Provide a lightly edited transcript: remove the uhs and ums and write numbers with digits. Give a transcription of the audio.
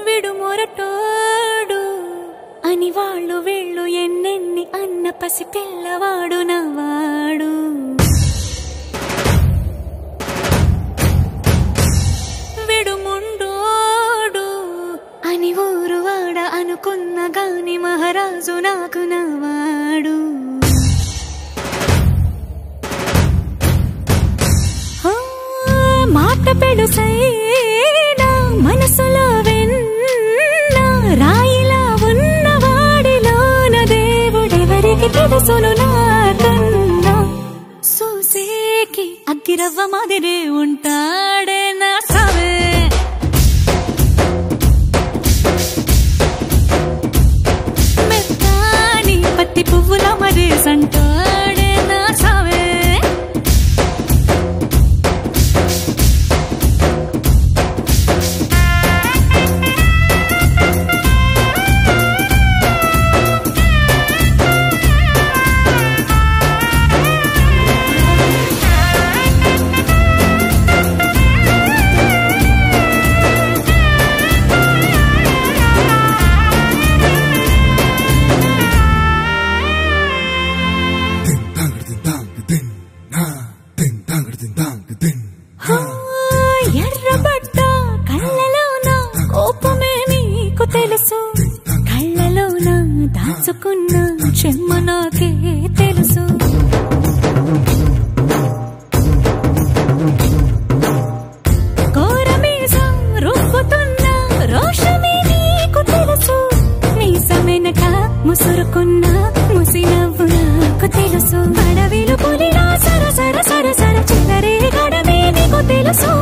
విడుమొరటోడు అని వాళ్ళు వీళ్ళు ఎన్నెన్ని అన్న పసి పిల్లవాడు నవ్వాడు. విడుముండోడు అని ఊరు వాడ అనుకున్న గాని మహారాజు నాకు నవ్వాడు. మాట పెడుసైనా మనసులో వెన్న రాయిలా ఉన్నవాడిలోన దేవుడెవరికి తెలుసును నాకన్నా. సూసేకి అగ్గిరవ్వ మాదిరే ఉంటాడే నా సావే. మెత్తాని పత్తి పువ్వుల మరేసంటాడే నా సావే. ఎర్రబడ్డ కళ్ళలోన కోపమే నీకు తెలుసు, కళ్ళలోన దాచుకున్న చెమ్మ నాకే తెలుసు. కోరమీసం రుబ్బుతున్న రోషమే నీకు తెలుసు, మీసమెనక ముసురుకున్న ముసినవ్వు నాకు తెలుసు. అడవిలు పులిలా సర సర సర సర చిల్లరే గడమే నీకు తెలుసు.